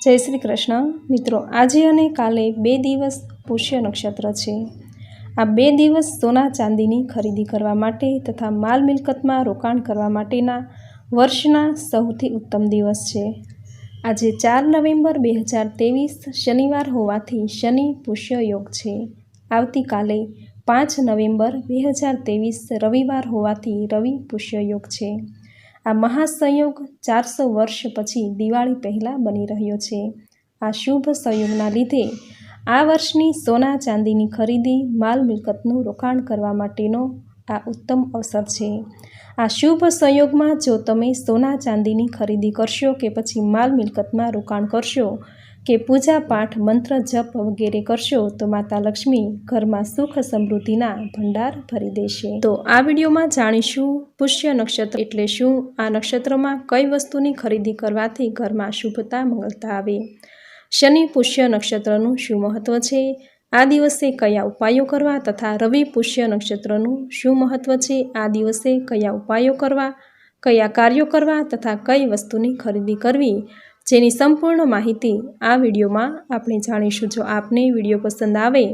જય શ્રી કૃષ્ણ મિત્રો, આજે અને કાલે 2 દિવસ પુષ્ય નક્ષત્ર છે। આ 2 દિવસ સોના ચાંદીની ખરીદી કરવા માટે તથા માલ મિલકતમાં રોકાણ કરવા માટેના વર્ષના સૌથી ઉત્તમ દિવસ છે। આજે 4 નવેમ્બર 2023 શનિવાર હોવાથી શનિ પુષ્ય યોગ છે। આવતીકાલે 5 નવેમ્બર 2023 રવિવાર હોવાથી રવિ પુષ્ય યોગ છે। આ મહાસંયોગ 400 વર્ષ પછી દિવાળી પહેલાં બની રહ્યો છે। આ શુભ સંયોગના લીધે આ વર્ષની સોના ચાંદીની ખરીદી માલ મિલકતનું રોકાણ કરવા માટેનો આ ઉત્તમ અવસર છે। આ શુભ સંયોગમાં જો તમે સોના ચાંદીની ખરીદી કરશો કે પછી માલ મિલકતમાં રોકાણ કરશો કે પૂજા પાઠ મંત્ર જપ વગેરે કરશો તો માતા લક્ષ્મી ઘરમાં સુખ સમૃદ્ધિના ભંડાર ભરી દેશે। તો આ વિડીયોમાં જાણીશું પુષ્ય નક્ષત્ર એટલે શું, આ નક્ષત્રમાં કઈ વસ્તુની ખરીદી કરવાથી ઘરમાં શુભતા મંગળતા આવે, શનિ પુષ્ય નક્ષત્રનું શું મહત્વ છે, આ દિવસે કયા ઉપાયો કરવા તથા રવિ પુષ્ય નક્ષત્રનું શું મહત્વ છે, આ દિવસે કયા ઉપાયો કરવા, કયા કાર્યો કરવા તથા કઈ વસ્તુની ખરીદી કરવી, જેની સંપૂર્ણ માહિતી આ વિડીયોમાં આપણે જાણીશું। જો આપને વિડીયો પસંદ આવે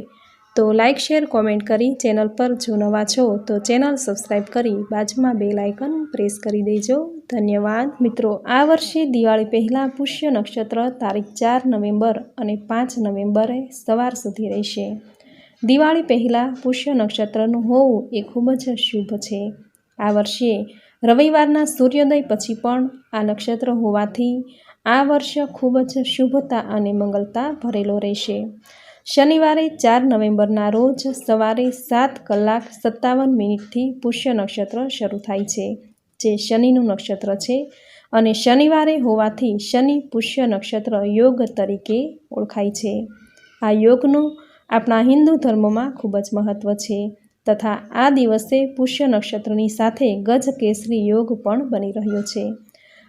તો લાઇક શેર કોમેન્ટ કરી ચેનલ પર જો નવા છો તો ચેનલ સબસ્ક્રાઈબ કરી બાજુમાં બેલ આઇકન પ્રેસ કરી દેજો। ધન્યવાદ મિત્રો, આ વર્ષે દિવાળી પહેલાં પુષ્ય નક્ષત્ર તારીખ 4 નવેમ્બર અને 5 નવેમ્બરે સવાર સુધી રહેશે। દિવાળી પહેલાં પુષ્ય નક્ષત્રનું હોવું એ ખૂબ જ શુભ છે। આ વર્ષે રવિવારના સૂર્યોદય પછી પણ આ નક્ષત્ર હોવાથી આ વર્ષ ખૂબ જ શુભતા અને મંગલતા ભરેલો રહેશે। શનિવારે 4 નવેમ્બરના રોજ સવારે 7:57 પુષ્ય નક્ષત્ર શરૂ થાય છે, જે શનિનું નક્ષત્ર છે અને શનિવારે હોવાથી શનિ પુષ્ય નક્ષત્ર યોગ તરીકે ઓળખાય છે। આ યોગનું આપણા હિન્દુ ધર્મમાં ખૂબ જ મહત્વ છે તથા આ દિવસે પુષ્ય નક્ષત્રની સાથે ગજ કેસરી યોગ પણ બની રહ્યો છે।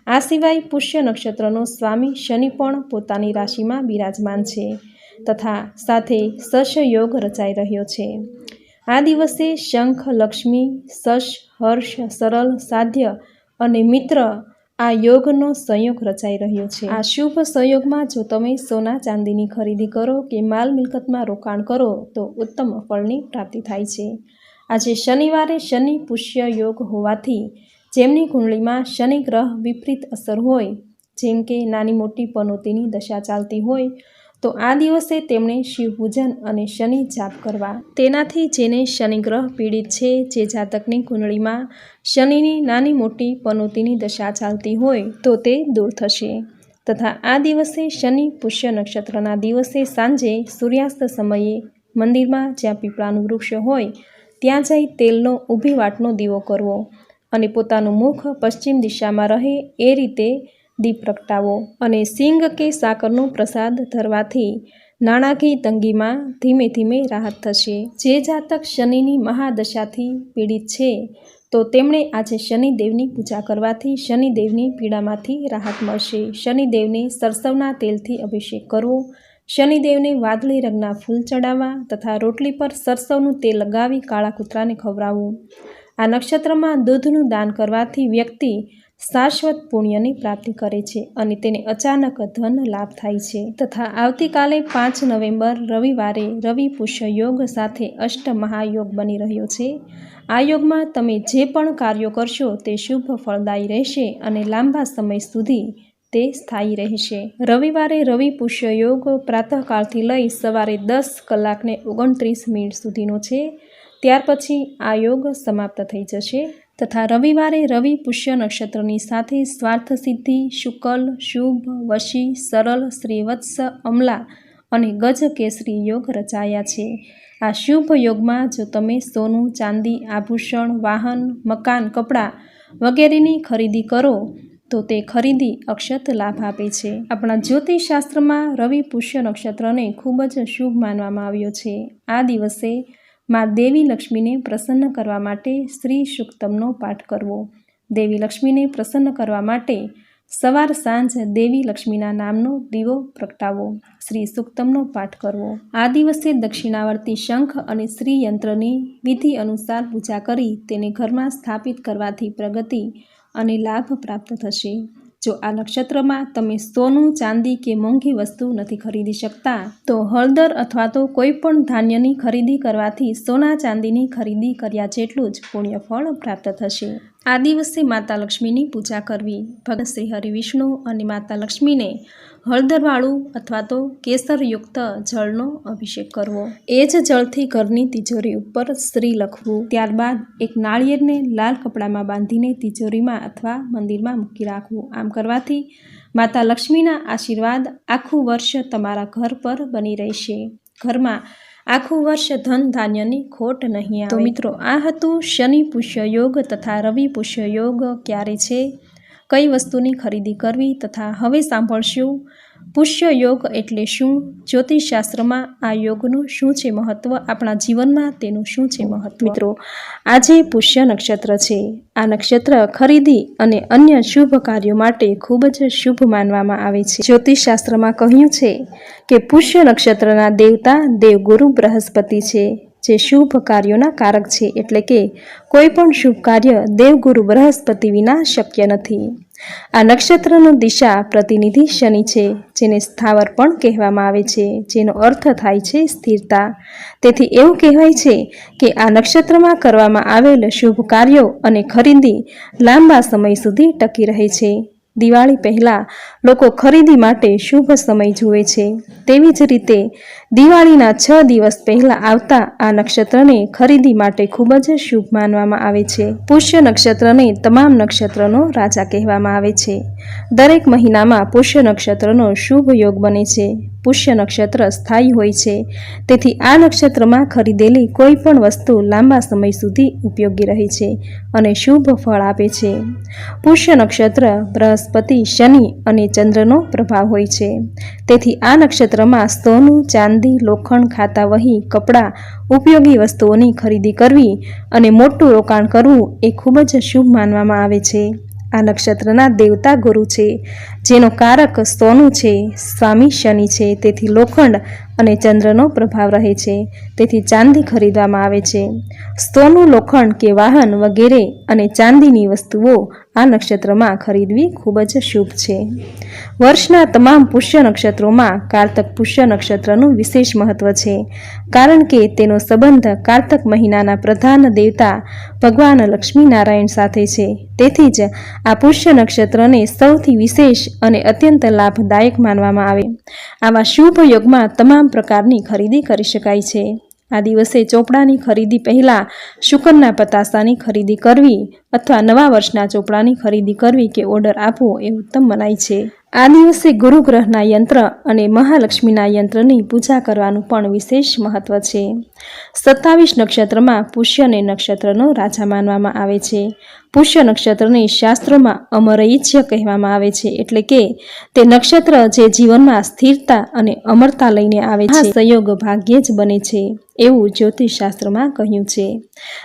આ સિવાય પુષ્ય નક્ષત્રનો સ્વામી શનિ પણ પોતાની રાશિમાં બિરાજમાન છે તથા સાથે શશ યોગ રચાઈ રહ્યો છે। આ દિવસે શંખ, લક્ષ્મી, શશ, હર્ષ, સરળ, સાધ્ય અને મિત્ર આ યોગનો સંયોગ રચાઈ રહ્યો છે। આ શુભ સંયોગમાં જો તમે સોના ચાંદીની ખરીદી કરો કે માલ મિલકતમાં રોકાણ કરો તો ઉત્તમ ફળની પ્રાપ્તિ થાય છે। આજે શનિવારે શનિ પુષ્ય યોગ હોવાથી જેમની કુંડળીમાં શનિ ગ્રહ વિપરીત અસર હોય, જેમ કે નાની મોટી પનોતીની દશા ચાલતી હોય તો આ દિવસે તેમણે શિવ પૂજન અને શનિ જાપ કરવા, તેનાથી જેને શનિ ગ્રહ પીડિત છે, જે જાતકની કુંડળીમાં શનિની નાની મોટી પનોતીની દશા ચાલતી હોય તો તે દૂર થશે તથા આ દિવસે શનિ પુષ્ય નક્ષત્રના દિવસે સાંજે સૂર્યાસ્ત સમયે મંદિરમાં જ્યાં પીપળાનું વૃક્ષ હોય ત્યાં જઈ તેલનો ઊભી વાટનો દીવો કરવો અને પોતાનું મુખ પશ્ચિમ દિશામાં રહે એ રીતે દીપ પ્રગટાવો અને સિંગ કે સાકરનો પ્રસાદ ધરવાથી નાણાકીય તંગીમાં ધીમે ધીમે રાહત થશે। જે જાતક શનિની મહાદશાથી પીડિત છે તો તેમણે આજે શનિદેવની પૂજા કરવાથી શનિદેવની પીડામાંથી રાહત મળશે। શનિદેવને સરસવના તેલથી અભિષેક કરવો, શનિદેવને વાદળી રંગના ફૂલ ચડાવવા તથા રોટલી પર સરસવનું તેલ લગાવી કાળા કૂતરાને ખવડાવવું। આ નક્ષત્રમાં દૂધનું દાન કરવાથી વ્યક્તિ શાશ્વત પુણ્યની પ્રાપ્તિ કરે છે અને તેને અચાનક ધન લાભ થાય છે તથા આવતીકાલે 5 નવેમ્બર રવિવારે રવિ પુષ્ય યોગ સાથે અષ્ટ મહાયોગ બની રહ્યો છે। આ યોગમાં તમે જે પણ કાર્યો કરશો તે શુભ ફળદાયી રહેશે અને લાંબા સમય સુધી તે સ્થાયી રહેશે। રવિવારે રવિ પુષ્ય યોગ પ્રાતઃકાળથી લઈ સવારે 10:29 સુધીનો છે, ત્યાર પછી આ યોગ સમાપ્ત થઈ જશે તથા રવિવારે રવિ પુષ્ય નક્ષત્રની સાથે સ્વાર્થ સિદ્ધિ, શુકલ, શુભ, વશી, સરળ, શ્રીવત્સ, અમલા અને ગજ કેસરી યોગ રચાયા છે। આ શુભ યોગમાં જો તમે સોનું, ચાંદી, આભૂષણ, વાહન, મકાન, કપડાં વગેરેની ખરીદી કરો તો તે ખરીદી અક્ષત લાભ આપે છે। આપણા જ્યોતિષશાસ્ત્રમાં રવિ પુષ્ય નક્ષત્રને ખૂબ જ શુભ માનવામાં આવ્યો છે। આ દિવસે માં દેવી લક્ષ્મીને પ્રસન્ન કરવા માટે શ્રી સુક્તમનો પાઠ કરવો, દેવી લક્ષ્મીને પ્રસન્ન કરવા માટે સવાર સાંજ દેવી લક્ષ્મીના નામનો દીવો પ્રગટાવો, શ્રી સુક્તમનો પાઠ કરવો। આ દિવસે દક્ષિણાવર્તી શંખ અને શ્રી યંત્રની વિધિ અનુસાર પૂજા કરી તેને ઘરમાં સ્થાપિત કરવાથી પ્રગતિ અને લાભ પ્રાપ્ત થશે। જો આ નક્ષત્રમાં તમે સોનું, ચાંદી કે મોંઘી વસ્તુ નથી ખરીદી શકતા તો હળદર અથવા તો કોઈ પણ ધાન્યની ખરીદી કરવાથી સોના ચાંદીની ખરીદી કર્યા જેટલું જ પુણ્ય ફળ પ્રાપ્ત થશે. આ દિવસે માતા લક્ષ્મીની પૂજા કરવી. ભગવાન શ્રી હરિ વિષ્ણુ અને માતા લક્ષ્મીને હળદરવાળું અથવા તો કેસરયુક્ત જળનો અભિષેક કરવો. એ જ જળથી ઘરની તિજોરી ઉપર શ્રી લખવું. ત્યારબાદ એક નાળિયેરને લાલ કપડામાં બાંધીને તિજોરીમાં અથવા મંદિરમાં મૂકી રાખવું. આમ કરવાથી માતા લક્ષ્મીના આશીર્વાદ આખું વર્ષ તમારા ઘર પર બની રહેશે. ઘરમાં આખું વર્ષ ધન ધાન્યની ખોટ નહીં આવે. તો મિત્રો, આ હતું શનિ પુષ્ય યોગ તથા રવિ પુષ્ય યોગ ક્યારે છે, કઈ વસ્તુની ખરીદી કરવી તથા હવે સાંભળશું પુષ્ય યોગ એટલે શું, જ્યોતિષશાસ્ત્રમાં આ યોગનું શું છે મહત્વ, આપણા જીવનમાં તેનું શું છે મહત્વ. મિત્રો, આજે પુષ્ય નક્ષત્ર છે. આ નક્ષત્ર ખરીદી અને અન્ય શુભ કાર્યો માટે ખૂબ જ શુભ માનવામાં આવે છે. જ્યોતિષશાસ્ત્રમાં કહ્યું છે કે પુષ્ય નક્ષત્રના દેવતા દેવગુરુ બૃહસ્પતિ છે, જે શુભ કાર્યોના કારક છે. એટલે કે કોઈ પણ શુભ કાર્ય દેવગુરુ બૃહસ્પતિ વિના શક્ય નથી. આ નક્ષત્રનો દિશા પ્રતિનિધિ શનિ છે, જેને સ્થાવર પણ કહેવામાં આવે છે, જેનો અર્થ થાય છે સ્થિરતા. તેથી એવું કહેવાય છે કે આ નક્ષત્રમાં કરવામાં આવેલ શુભ કાર્યો અને ખરીદી લાંબા સમય સુધી ટકી રહે છે. દિવાળી પહેલાં લોકો ખરીદી માટે શુભ સમય જુએ છે. તેવી જ રીતે દિવાળીના 6 દિવસ પહેલાં આવતા આ નક્ષત્રને ખરીદી માટે ખૂબ જ શુભ માનવામાં આવે છે. પુષ્ય નક્ષત્રને તમામ નક્ષત્રનો રાજા કહેવામાં આવે છે. દરેક મહિનામાં પુષ્ય નક્ષત્રનો શુભ યોગ બને છે. પુષ્ય નક્ષત્ર સ્થાયી હોય છે, તેથી આ નક્ષત્રમાં ખરીદેલી કોઈ પણ વસ્તુ લાંબા સમય સુધી ઉપયોગી રહે છે અને શુભ ફળ આપે છે. પુષ્ય નક્ષત્ર બૃહસ્પતિ, શનિ અને ચંદ્રનો પ્રભાવ હોય છે. તેથી આ નક્ષત્રમાં સોનું, ચાંદી, લોખંડ, ખાતા વહી, કપડાં, ઉપયોગી વસ્તુઓની ખરીદી કરવી અને મોટું રોકાણ કરવું એ ખૂબ જ શુભ માનવામાં આવે છે. આ નક્ષત્રના દેવતા ગુરુ છે, જેનો કારક સોનું છે, સ્વામી શનિ છે. તેથી લોખંડ અને ચંદ્રનો પ્રભાવ રહે છે, તેથી ચાંદી ખરીદવામાં આવે છે. સોનું, લોખંડ કે વાહન વગેરે અને ચાંદીની વસ્તુઓ આ નક્ષત્રમાં ખરીદવી ખૂબ જ શુભ છે. વર્ષના તમામ પુષ્ય નક્ષત્રોમાં કારતક પુષ્ય નક્ષત્રનું વિશેષ મહત્વ છે, કારણ કે તેનો સંબંધ કારતક મહિનાના પ્રધાન દેવતા ભગવાન લક્ષ્મીનારાયણ સાથે છે. તેથી જ આ પુષ્ય નક્ષત્રને સૌથી વિશેષ અને અત્યંત લાભદાયક માનવામાં આવે. આવા શુભ યોગમાં તમામ પ્રકારની ખરીદી કરી શકાય છે. આ દિવસે ચોપડાની ખરીદી પહેલાં શુકનના પતાસાની ખરીદી કરવી અથવા નવા વર્ષના ચોપડાની ખરીદી કરવી કે ઓર્ડર આપવો એ ઉત્તમ મનાય છે. આ દિવસે ગુરુ ગ્રહના યંત્ર અને મહાલક્ષ્મીના યંત્રની પૂજા કરવાનું પણ વિશેષ મહત્વ છે. 27 નક્ષત્રમાં પુષ્યને નક્ષત્રનો રાજા માનવામાં આવે છે. પુષ્ય નક્ષત્રને શાસ્ત્રોમાં અમરૈચ્ય કહેવામાં આવે છે, એટલે કે તે નક્ષત્ર જે જીવનમાં સ્થિરતા અને અમરતા લઈને આવે છે. સંયોગ ભાગ્યે જ બને છે એવું જ્યોતિષશાસ્ત્રમાં કહ્યું છે.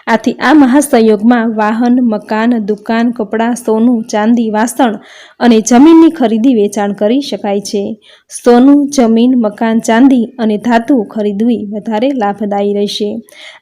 આથી આ મહાસંયોગમાં વાહન, મકાન, દુકાન, કપડાં, સોનું, ચાંદી, વાસણ અને જમીનની ખરીદી વેચાણ કરી શકાય છે. સોનું, જમીન, મકાન, ચાંદી અને ધાતુ ખરીદવી વધારે લાભદાયી રહેશે.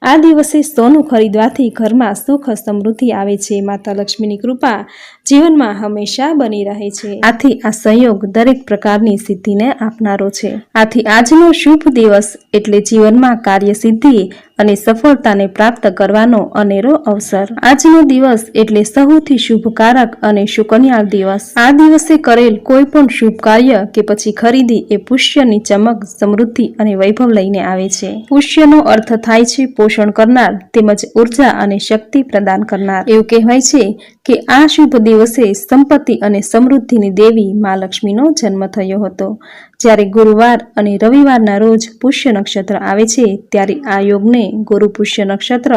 આ દિવસે સોનું ખરીદવાથી ઘરમાં સુખ સમૃદ્ધિ આવે છે. માતા લક્ષ્મીની કૃપા જીવનમાં હંમેશા બની રહે છે. આથી આ સંયોગ દરેક પ્રકારની સિદ્ધિને આપનારો છે. આથી આજનો શુભ દિવસ એટલે જીવનમાં કાર્ય સિદ્ધિ અને સફળતાને પ્રાપ્ત કરવાનો અનેરો અવસર. આજનો દિવસ એટલે સૌથી શુભકારક અને શુકન્યાળ દિવસ. આ દિવસે કરેલ કોઈ પણ શુભ કાર્ય કે પછી ખરીદી એ પુષ્યની ચમક, સમૃદ્ધિ અને વૈભવ લઈને આવે છે. પુષ્યનો અર્થ થાય છે પોષણ કરનાર તેમજ ઉર્જા અને શક્તિ પ્રદાન કરનાર. એવું કહેવાય છે કે આ શુભ દિવસે સંપત્તિ અને સમૃદ્ધિની દેવી મા લક્ષ્મીનો જન્મ થયો હતો. જ્યારે ગુરુવાર અને રવિવારના રોજ પુષ્ય નક્ષત્ર આવે છે, ત્યારે આ યોગને ગુરુ પુષ્ય નક્ષત્ર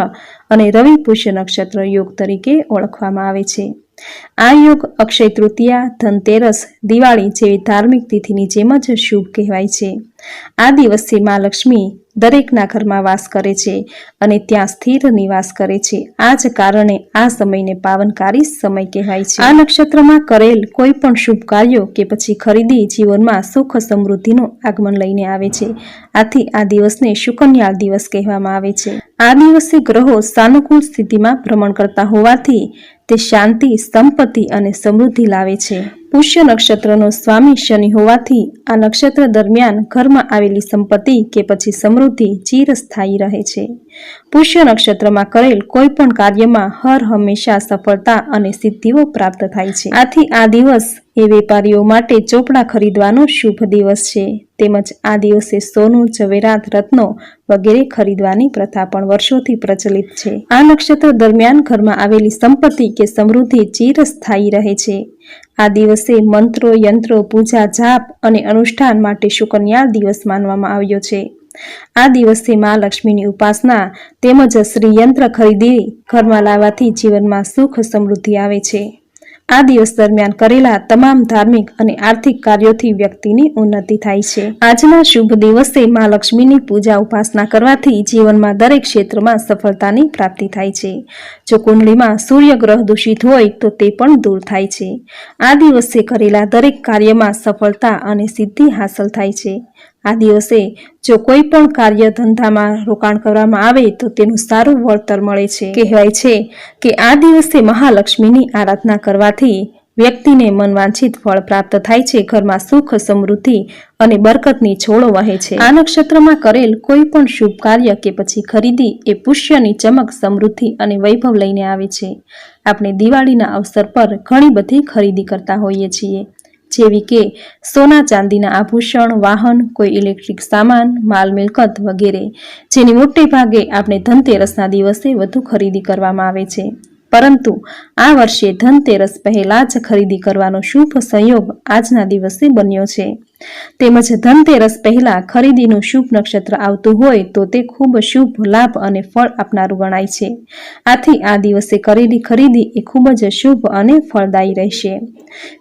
અને રવિ પુષ્ય નક્ષત્ર યોગ તરીકે ઓળખવામાં આવે છે. આ યોગ અક્ષય તૃતીયા, ધનતેરસ, દિવાળી જેવી ધાર્મિક તિથિની જેમ જ શુભ કહેવાય છે. આ દિવસે મા લક્ષ્મી દરેકના ઘરમાં વાસ કરે છે અને ત્યાં સ્થિર નિવાસ કરે છે. આ જ કારણે આ સમયને પાવનકારી સમય કહેવાય છે. આ નક્ષત્રમાં કરેલ કોઈ પણ શુભ કાર્યો કે પછી ખરીદી જીવનમાં સુખ સમૃદ્ધિનું આગમન લઈને આવે છે. આથી આ દિવસને શુકન્યાળ દિવસ કહેવામાં આવે છે. આ દિવસે ગ્રહો સાનુકૂળ સ્થિતિમાં ભ્રમણ કરતા હોવાથી તે શાંતિ, સંપત્તિ અને સમૃદ્ધિ લાવે છે. પુષ્ય નક્ષત્રનો સ્વામી શનિ હોવાથી આ નક્ષત્ર દરમિયાન ઘરમાં આવેલી સંપત્તિ કે પછી સમૃદ્ધિ ચિરસ્થાયી રહે છે. પુષ્ય નક્ષત્રમાં કરેલ કોઈ પણ કાર્યમાં હર હંમેશા સફળતા અને સિદ્ધિઓ પ્રાપ્ત થાય છે. આથી આ દિવસ એ વેપારીઓ માટે ચોપડા ખરીદવાનો શુભ દિવસ છે. તેમજ આ દિવસે સોનું, ઝવેરાત, રત્નો વગેરે ખરીદવાની પ્રથા પણ વર્ષોથી પ્રચલિત છે. આ નક્ષત્ર દરમિયાન ઘરમાં આવેલી સંપત્તિ કે સમૃદ્ધિ ચિરસ્થાયી રહે છે. આ દિવસે મંત્રો, યંત્રો, પૂજા, જાપ અને અનુષ્ઠાન માટે શુકન્યાળ દિવસ માનવામાં આવ્યો છે. આ દિવસે મા લક્ષ્મીની ઉપાસના તેમજ શ્રીયંત્ર ખરીદી ઘરમાં લાવવાથી જીવનમાં સુખ સમૃદ્ધિ આવે છે. આ દિવસ દરમિયાન કરેલા તમામ ધાર્મિક અને આર્થિક કાર્યોથી વ્યક્તિની ઉન્નતિ થાય છે. આજના શુભ દિવસે મા લક્ષ્મીની પૂજા ઉપાસના કરવાથી જીવનમાં દરેક ક્ષેત્રમાં સફળતાની પ્રાપ્તિ થાય છે. જો કુંડળીમાં સૂર્ય ગ્રહ દૂષિત હોય તો તે પણ દૂર થાય છે. આ દિવસે કરેલા દરેક કાર્યમાં સફળતા અને સિદ્ધિ હાંસલ થાય છે. આ દિવસે જો કોઈ પણ કાર્ય ધંધામાં રોકાણ કરવામાં આવે તો તેનું સારું વળતર મળે છે. કહેવાય છે કે આ દિવસે મહાલક્ષ્મીની આરાધના કરવાથી વ્યક્તિને મનવાંછિત ફળ પ્રાપ્ત થાય છે. ઘરમાં સુખ, સમૃદ્ધિ અને બરકતની છોડો વહે છે. આ નક્ષત્રમાં કરેલ કોઈ પણ શુભ કાર્ય કે પછી ખરીદી એ પુષ્યની ચમક, સમૃદ્ધિ અને વૈભવ લઈને આવે છે. આપણે દિવાળીના અવસર પર ઘણી બધી ખરીદી કરતા હોઈએ છીએ, જેવી કે સોના ચાંદીના આભૂષણ, વાહન, કોઈ ઇલેક્ટ્રિક સામાન, માલ મિલકત વગેરે, જેની મોટે ભાગે આપણે ધનતેરસના દિવસે વધુ ખરીદી કરવામાં આવે છે. પરંતુ આ વર્ષે ધનતેરસ પહેલા જ ખરીદી કરવાનો શુભ સંયોગ આજના દિવસે બન્યો છે. તેમજ ધનતેરસ પહેલા ખરીદીનું શુભ નક્ષત્ર આવતું હોય તો તે ખૂબ શુભ, લાભ અને ફળ આપનારું ગણાય છે. આથી આ દિવસે કરેલી ખરીદી એ ખૂબ જ શુભ અને ફળદાયી રહેશે.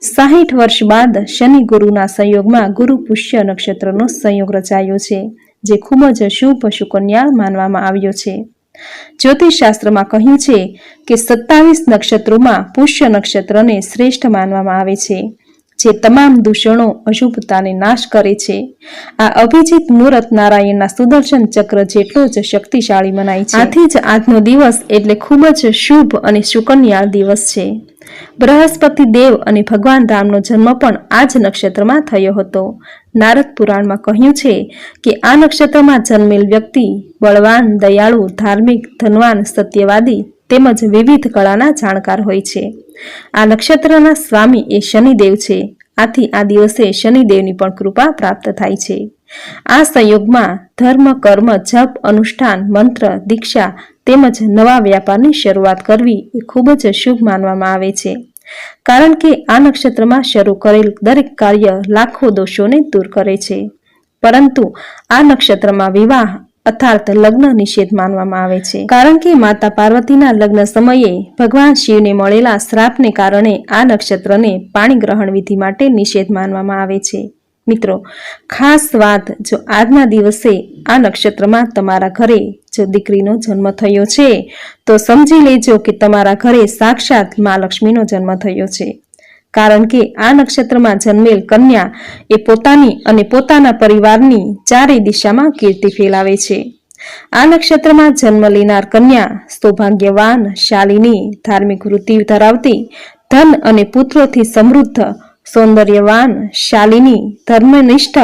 60 વર્ષ બાદ શનિ ગુરુના સંયોગમાં ગુરુ પુષ્ય નક્ષત્રનો સંયોગ રચાયો છે, જે ખૂબ જ શુભ શુકન્યાળ માનવામાં આવ્યો છે. જ્યોતિષ શાસ્ત્રમાં કહ્યું છે કે 27 નક્ષત્રોમાં પુષ્ય નક્ષત્રને શ્રેષ્ઠ માનવામાં આવે છે, જે તમામ દૂષણો, અશુભતાને નાશ કરે છે. આ અભિજીત મુહૂર્ત નારાયણના સુદર્શન ચક્ર જેટલો જ શક્તિશાળી મનાય છે. આથી જ આજનો દિવસ એટલે ખૂબ જ શુભ અને શુકન્યાળ દિવસ છે. બૃહસ્પતિ દેવ અને ભગવાન રામનો જન્મ પણ આ જ નક્ષત્રમાં થયો હતો. નારદ પુરાણમાં કહ્યું છે કે આ નક્ષત્રમાં જન્મેલ વ્યક્તિ બળવાન, દયાળુ, ધાર્મિક, ધનવાન, સત્યવાદી તેમજ વિવિધ કળાના જાણકાર હોય છે. આ નક્ષત્રના સ્વામી એ શનિદેવ છે. આથી આ દિવસે શનિદેવની પણ કૃપા પ્રાપ્ત થાય છે. આ સંયોગમાં ધર્મ, કર્મ, જપ, અનુષ્ઠાન, મંત્ર, દીક્ષા તેમજ નવા વ્યાપારની શરૂઆત કરવી એ ખૂબ જ શુભ માનવામાં આવે છે. કારણ કે આ નક્ષત્રમાં શરૂ કરેલ દરેક કાર્ય લાખો દોષોને દૂર કરે છે. પરંતુ આ નક્ષત્રમાં વિવાહ અર્થાત લગ્ન નિષેધ માનવામાં આવે છે. કારણ કે માતા પાર્વતીના લગ્ન સમયે ભગવાન શિવને મળેલા શ્રાપને કારણે આ નક્ષત્રને પાણી ગ્રહણ વિધિ માટે નિષેધ માનવામાં આવે છે. મિત્રો, ખાસ વાત, જો આજના દિવસે આ નક્ષત્રમાં તમારા ઘરે જો દીકરીનો જન્મ થયો છે તો સમજી લેજો કે તમારા ઘરે સાક્ષાત મા લક્ષ્મીનો જન્મ થયો છે. કારણ કે આ નક્ષત્રમાં જન્મેલ કન્યા એ પોતાની અને પોતાના પરિવારની ચારેય દિશામાં કીર્તિ ફેલાવે છે. આ નક્ષત્રમાં જન્મ લેનાર કન્યા સૌભાગ્યવાન, શાલિની, ધાર્મિક વૃત્તિ ધરાવતી, ધન અને પુત્રોથી સમૃદ્ધ, સૌંદર્યવાન, શાલિની, ધર્મનિષ્ઠ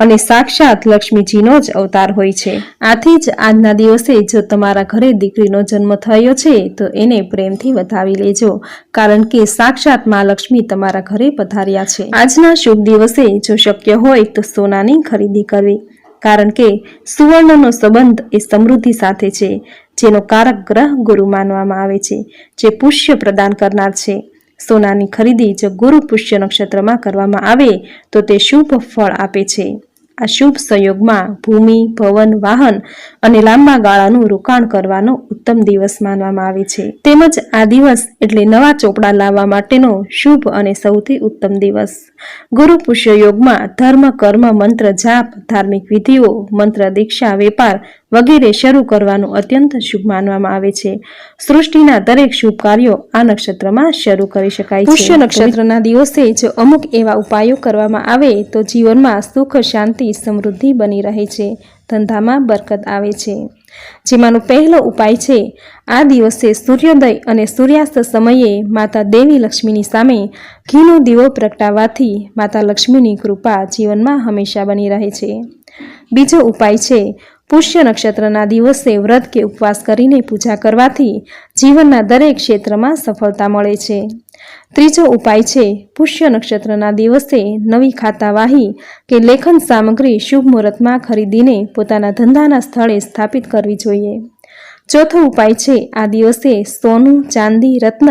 અને સાક્ષાત લક્ષ્મીજીનો જ અવતાર હોય છે. આથી જ આજના દિવસે જો તમારા ઘરે દીકરીનો જન્મ થયો છે તો એને પ્રેમથી વધાવી લેજો, કારણ કે સાક્ષાત મા લક્ષ્મી તમારા ઘરે પધાર્યા છે. આજના શુભ દિવસે જો શક્ય હોય તો સોનાની ખરીદી કરવી, કારણ કે સુવર્ણનો સંબંધ એ સમૃદ્ધિ સાથે છે, જેનો કારક ગ્રહ ગુરુ માનવામાં આવે છે, જે પુષ્ય પ્રદાન કરનાર છે. સોનાની ખરીદી જો ગુરુ પુષ્ય નક્ષત્રમાં કરવામાં આવે તો તે શુભ ફળ આપે છે. આ શુભ સંયોગમાં ભૂમિ, ભવન, વાહન અને લાંબા ગાળાનું રોકાણ કરવાનો ઉત્તમ દિવસ માનવામાં આવે છે. તેમજ આ દિવસ એટલે નવા ચોપડા લાવવા માટેનો શુભ અને સૌથી ઉત્તમ દિવસ. ગુરુ પુષ્ય યોગમાં ધર્મ, કર્મ, મંત્ર જાપ, ધાર્મિક વિધિઓ, મંત્ર દીક્ષા, વેપાર વગેરે શરૂ કરવાનું અત્યંત શુભ માનવામાં આવે છે. સૃષ્ટિના દરેક શુભ કાર્યો આ નક્ષત્રમાં શરૂ કરી શકાય છે. પુષ્ય નક્ષત્રના દિવસે જો અમુક એવા ઉપાયો કરવામાં આવે તો જીવનમાં સુખ, શાંતિ, સમૃદ્ધિ બની રહે છે. ધંધામાં બરકત આવે છે. જેમાંનો પહેલો ઉપાય છે આ દિવસે સૂર્યોદય અને સૂર્યાસ્ત સમયે માતા દેવી લક્ષ્મીની સામે ઘીનો દીવો પ્રગટાવવાથી માતા લક્ષ્મીની કૃપા જીવનમાં હંમેશા બની રહે છે। બીજો ઉપાય છે પુષ્ય નક્ષત્રના દિવસે વ્રત કે ઉપવાસ કરીને પૂજા કરવાથી જીવનના દરેક ક્ષેત્રમાં સફળતા મળે છે। ત્રીજો ઉપાય છે પુષ્ય નક્ષત્રના દિવસે નવી ખાતાવાહી કે લેખન સામગ્રી શુભ મુહૂર્તમાં ખરીદીને પોતાના ધંધાના સ્થળે સ્થાપિત કરવી જોઈએ। ચોથો ઉપાય છે આ દિવસે સોનું, ચાંદી, રત્ન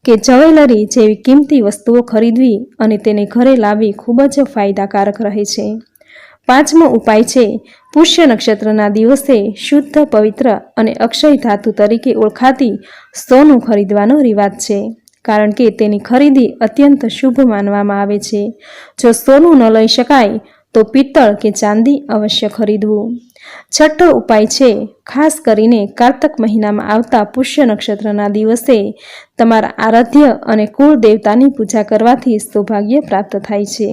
કે જ્વેલરી જેવી કિંમતી વસ્તુઓ ખરીદવી અને તેને ઘરે લાવવી ખૂબ જ ફાયદાકારક રહે છે। પાંચમો ઉપાય છે પુષ્ય નક્ષત્રના દિવસે શુદ્ધ, પવિત્ર અને અક્ષય ધાતુ તરીકે ઓળખાતી સોનું ખરીદવાનો રિવાજ છે, કારણ કે તેની ખરીદી અત્યંત શુભ માનવામાં આવે છે। જો સોનું ન લઈ શકાય તો પિત્તળ કે ચાંદી અવશ્ય ખરીદવું। છઠ્ઠો ઉપાય છે ખાસ કરીને કારતક મહિનામાં આવતા પુષ્ય નક્ષત્રના દિવસે તમારા આરાધ્ય અને કુળ દેવતાની પૂજા કરવાથી સૌભાગ્ય પ્રાપ્ત થાય છે।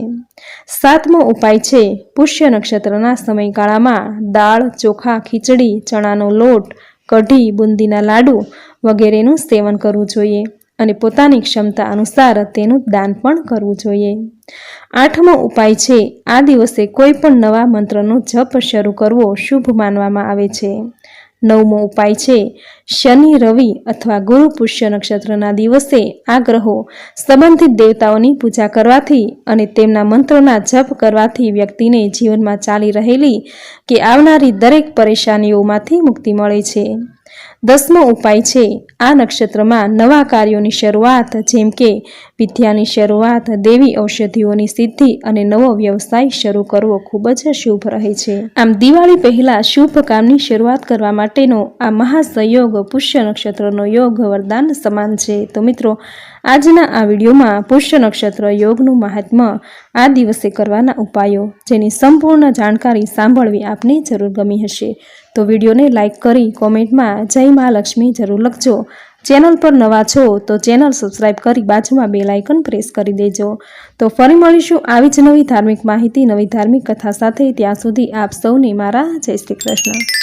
સાતમો ઉપાય છે પુષ્ય નક્ષત્રના સમયગાળામાં દાળ, ચોખા, ખીચડી, ચણાનો લોટ, કઢી, બુંદીના લાડુ વગેરેનું સેવન કરવું જોઈએ અને પોતાની ક્ષમતા અનુસાર તેનું દાન પણ કરવું જોઈએ। આઠમો ઉપાય છે આ દિવસે કોઈ પણ નવા મંત્રનો જપ શરૂ કરવો શુભ માનવામાં આવે છે। નવમો ઉપાય છે શનિ, રવિ અથવા ગુરુ પુષ્ય નક્ષત્રના દિવસે આ ગ્રહો સંબંધિત દેવતાઓની પૂજા કરવાથી અને તેમના મંત્રોના જપ કરવાથી વ્યક્તિને જીવનમાં ચાલી રહેલી કે આવનારી દરેક પરેશાનીઓમાંથી મુક્તિ મળે છે। દસમો ઉપાય છે આ નક્ષત્રમાં નવા કાર્યોની શરૂઆત, જેમ કે વિદ્યાની શરૂઆત, દેવી ઔષધિઓની સિદ્ધિ અને નવો વ્યવસાય શરૂ કરવો ખૂબ જ શુભ રહે છે। આમ દિવાળી પહેલા શુભ કામની શરૂઆત કરવા માટેનો આ મહાસંયોગ પુષ્ય નક્ષત્રનો યોગ વરદાન સમાન છે। તો મિત્રો, આજના આ વિડીયોમાં પુષ્ય નક્ષત્ર યોગનું મહાત્મ્ય, આ દિવસે કરવાના ઉપાયો જેની સંપૂર્ણ જાણકારી સાંભળવી આપને જરૂર ગમી હશે, તો વિડીયોને લાઇક કરી કોમેન્ટમાં જય મા લક્ષ્મી જરૂર લખજો। ચેનલ પર નવા છો તો ચેનલ સબસ્ક્રાઈબ કરી બાજુમાં બેલ આઇકન પ્રેસ કરી દેજો। તો ફરી મળીશું આવી જ નવી ધાર્મિક માહિતી, નવી ધાર્મિક કથા સાથે। ત્યાં સુધી આપ સૌને મારા જય શ્રી કૃષ્ણ।